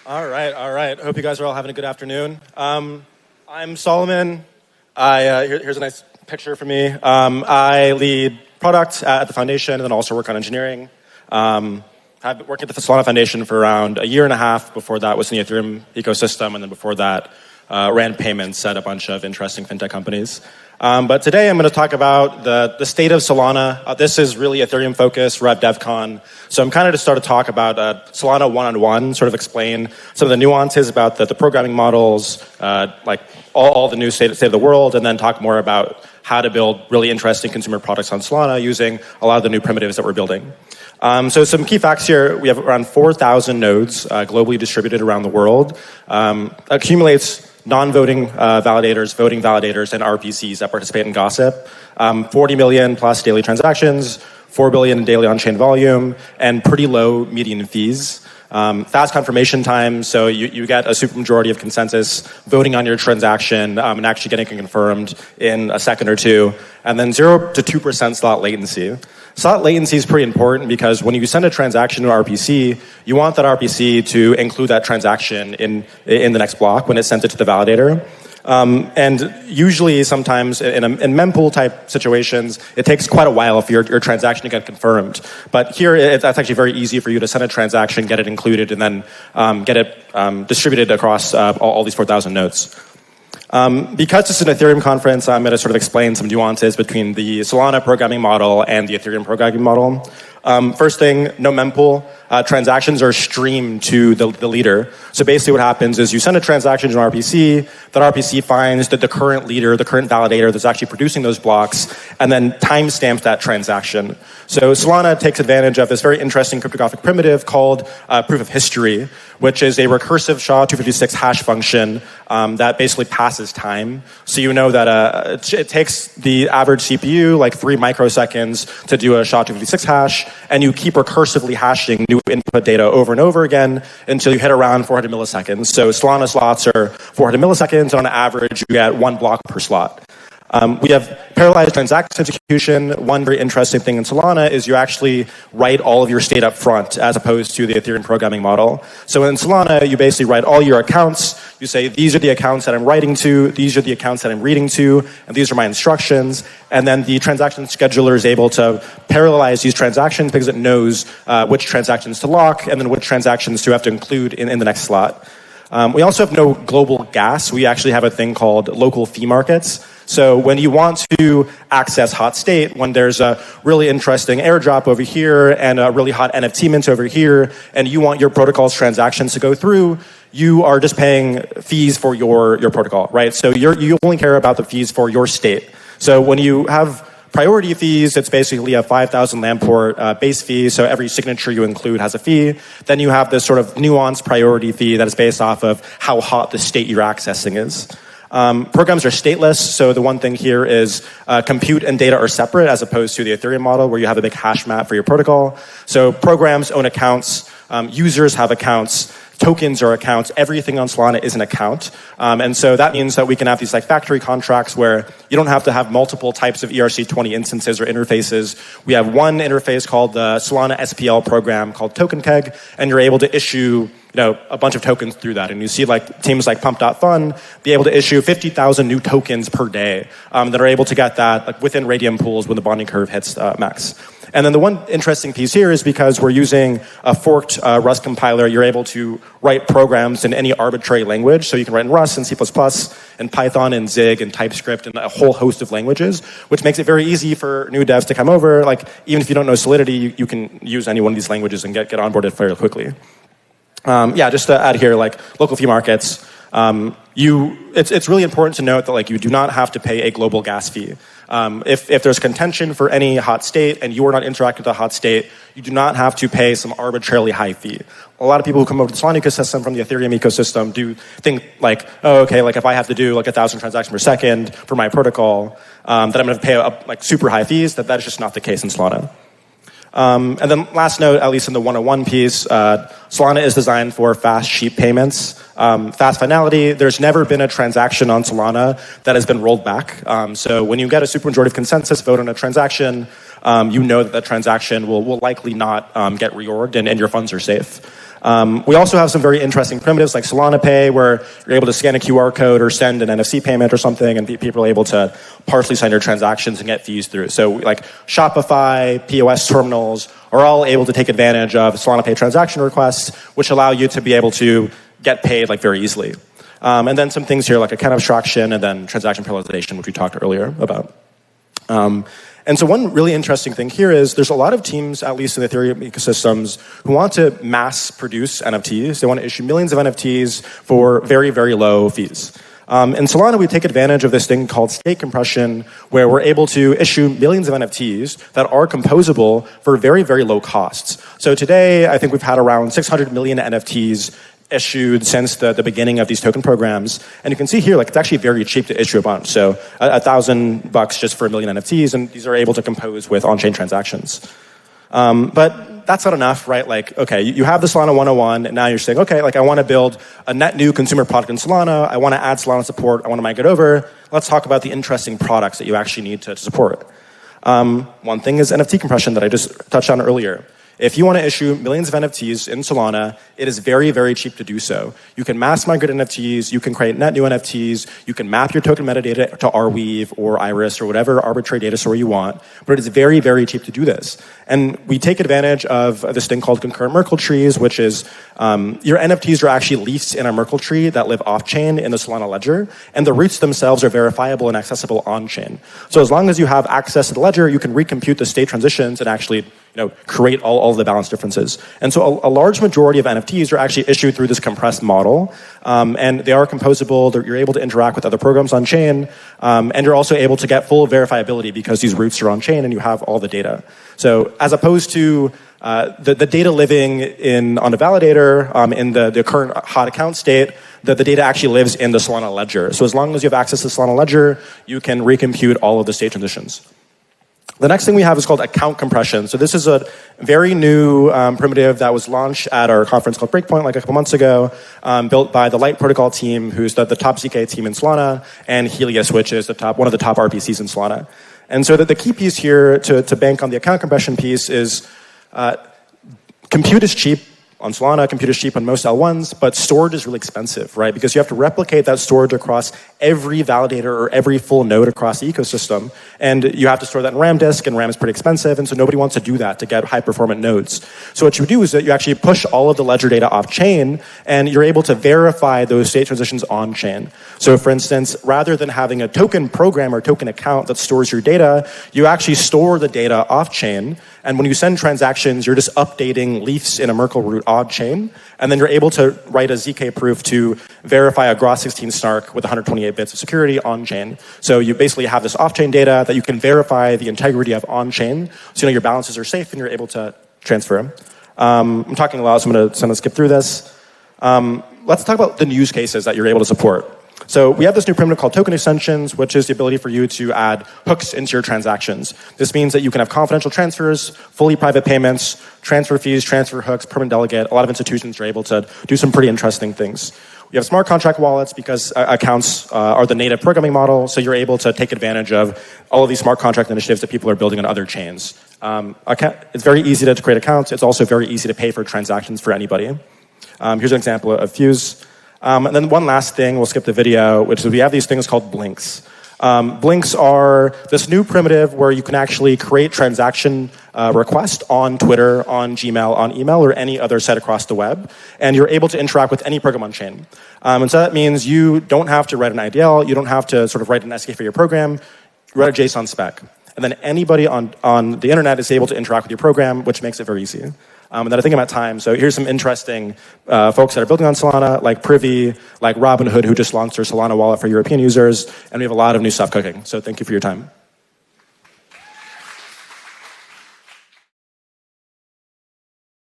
All right. Hope you guys are all having a good afternoon. I'm Solomon. Here's a nice picture for me. I lead product at the foundation and then also work on engineering. I've been working at the Solana Foundation for around a year and a half. Before that was in the Ethereum ecosystem, and then before that ran payments at a bunch of interesting fintech companies. But today I'm going to talk about the state of Solana. This is really Ethereum focused. We're at DevCon. So I'm kind of just start to talk about Solana one-on-one, sort of explain some of the nuances about the programming models, like all the new state of the world, and then talk more about how to build really interesting consumer products on Solana using a lot of the new primitives that we're building. So some key facts here. We have around 4,000 nodes globally distributed around the world. Accumulates non-voting validators, voting validators, and RPCs that participate in Gossip. 40 million plus daily transactions, 4 billion in daily on-chain volume, and pretty low median fees. Fast confirmation time, so you get a supermajority of consensus voting on your transaction and actually getting it confirmed in a second or two. And then 0 to 2% slot latency. Slot latency is pretty important because when you send a transaction to RPC, you want that RPC to include that transaction in the next block when it sends it to the validator. And usually, sometimes in mempool type situations, it takes quite a while for your transaction to get confirmed. But here, that's actually very easy for you to send a transaction, get it included, and then get it distributed across all these 4,000 nodes. Because it's an Ethereum conference, I'm going to sort of explain some nuances between the Solana programming model and the Ethereum programming model. First thing, no mempool. Transactions are streamed to the leader. So basically what happens is you send a transaction to an RPC, that RPC finds that the current leader, the current validator that's actually producing those blocks, and then timestamps that transaction. So Solana takes advantage of this very interesting cryptographic primitive called proof of history, which is a recursive SHA-256 hash function that basically passes time. So you know that it takes the average CPU like 3 microseconds to do a SHA-256 hash, and you keep recursively hashing new input data over and over again until you hit around 400 milliseconds. So Solana slots are 400 milliseconds, and on average you get 1 block per slot. We have parallelized transaction execution. One very interesting thing in Solana is you actually write all of your state up front as opposed to the Ethereum programming model. So in Solana, you basically write all your accounts. You say, these are the accounts that I'm writing to, these are the accounts that I'm reading to, and these are my instructions. And then the transaction scheduler is able to parallelize these transactions because it knows which transactions to lock and then which transactions to have to include in the next slot. We also have no global gas. We actually have a thing called local fee markets. So when you want to access hot state, when there's a really interesting airdrop over here and a really hot NFT mint over here, and you want your protocol's transactions to go through, you are just paying fees for your protocol, right? So you only care about the fees for your state. So when you have priority fees, it's basically a 5,000 Lamport base fee, so every signature you include has a fee. Then you have this sort of nuanced priority fee that is based off of how hot the state you're accessing is. Programs are stateless, so the one thing here is compute and data are separate as opposed to the Ethereum model where you have a big hash map for your protocol. So programs own accounts, users have accounts, tokens are accounts, everything on Solana is an account. And so that means that we can have these like factory contracts where you don't have to have multiple types of ERC20 instances or interfaces. We have one interface called the Solana SPL program called TokenKeg, and you're able to issue a bunch of tokens through that. And you see like teams like Pump.Fun be able to issue 50,000 new tokens per day that are able to get that like within radium pools when the bonding curve hits max. And then the one interesting piece here is because we're using a forked Rust compiler, you're able to write programs in any arbitrary language. So you can write in Rust and C++ and Python and Zig and TypeScript and a whole host of languages, which makes it very easy for new devs to come over. Like even if you don't know Solidity, you can use any one of these languages and get onboarded fairly quickly. Just to add here, like local fee markets, it's really important to note that like you do not have to pay a global gas fee. If there's contention for any hot state and you are not interacting with the hot state, you do not have to pay some arbitrarily high fee. A lot of people who come over to the Solana ecosystem from the Ethereum ecosystem do think like, oh, okay, like if I have to do like 1,000 transactions per second for my protocol, that I'm going to pay like super high fees. That is just not the case in Solana. And then last note, at least in the 101 piece, Solana is designed for fast, cheap payments. Fast finality, there's never been a transaction on Solana that has been rolled back. So when you get a supermajority of consensus vote on a transaction, you know that transaction will likely not get reorged and your funds are safe. We also have some very interesting primitives like Solana Pay, where you're able to scan a QR code or send an NFC payment or something, and people are able to partially sign your transactions and get fees through. So like Shopify, POS terminals are all able to take advantage of Solana Pay transaction requests, which allow you to be able to get paid like very easily. And then some things here like account abstraction and then transaction parallelization, which we talked earlier about. And so one really interesting thing here is there's a lot of teams, at least in the Ethereum ecosystems, who want to mass produce NFTs. They want to issue millions of NFTs for very, very low fees. In Solana, we take advantage of this thing called state compression, where we're able to issue millions of NFTs that are composable for very, very low costs. So today, I think we've had around 600 million NFTs issued since the beginning of these token programs. And you can see here, like, it's actually very cheap to issue a bunch. So $1,000 just for a million NFTs, and these are able to compose with on-chain transactions. But that's not enough, right? Like, okay, you have the Solana 101, and now you're saying, okay, like, I want to build a net new consumer product in Solana. I want to add Solana support. I want to migrate over. Let's talk about the interesting products that you actually need to support. One thing is NFT compression that I just touched on earlier. If you want to issue millions of NFTs in Solana, it is very, very cheap to do so. You can mass migrate NFTs, you can create net new NFTs, you can map your token metadata to Arweave or Iris or whatever arbitrary data store you want, but it is very, very cheap to do this. And we take advantage of this thing called concurrent Merkle trees, which is your NFTs are actually leafs in a Merkle tree that live off-chain in the Solana ledger, and the roots themselves are verifiable and accessible on-chain. So as long as you have access to the ledger, you can recompute the state transitions and actually create all of the balance differences. And so a large majority of NFTs are actually issued through this compressed model, and they are composable. You're able to interact with other programs on chain, and you're also able to get full verifiability because these roots are on chain and you have all the data. So as opposed to the data living on a validator in the current hot account state, the data actually lives in the Solana ledger. So as long as you have access to the Solana ledger, you can recompute all of the state transitions. The next thing we have is called account compression. So this is a very new primitive that was launched at our conference called Breakpoint like a couple months ago, built by the Light Protocol team, who's the top ZK team in Solana, and Helios, which is one of the top RPCs in Solana. And so the key piece here to bank on the account compression piece is compute is cheap on Solana, compute is cheap on most L1s, but storage is really expensive, right? Because you have to replicate that storage across every validator or every full node across the ecosystem. And you have to store that in RAM disk, and RAM is pretty expensive, and so nobody wants to do that to get high-performant nodes. So what you do is that you actually push all of the ledger data off-chain, and you're able to verify those state transitions on-chain. So for instance, rather than having a token program or token account that stores your data, you actually store the data off-chain, and when you send transactions, you're just updating leafs in a Merkle root on-chain, and then you're able to write a ZK proof to verify a Gross16 snark with 128 bits of security on-chain. So you basically have this off-chain data that you can verify the integrity of on-chain, so your balances are safe and you're able to transfer. I'm talking a lot, so I'm going to skip through this. Let's talk about the use cases that you're able to support. So we have this new primitive called token extensions, which is the ability for you to add hooks into your transactions. This means that you can have confidential transfers, fully private payments, transfer fees, transfer hooks, permanent delegate. A lot of institutions are able to do some pretty interesting things. We have smart contract wallets because accounts are the native programming model, so you're able to take advantage of all of these smart contract initiatives that people are building on other chains. It's very easy to create accounts. It's also very easy to pay for transactions for anybody. Here's an example of Fuse. And then one last thing, we'll skip the video, which is we have these things called blinks. Blinks are this new primitive where you can actually create transaction requests on Twitter, on Gmail, on email, or any other site across the web. And you're able to interact with any program on chain. And so that means you don't have to write an IDL. You don't have to sort of write an SK for your program. You write a JSON spec. And then anybody on the internet is able to interact with your program, which makes it very easy. And then I think I'm at time. So here's some interesting folks that are building on Solana, like Privy, like Robinhood, who just launched their Solana wallet for European users. And we have a lot of new stuff cooking. So thank you for your time.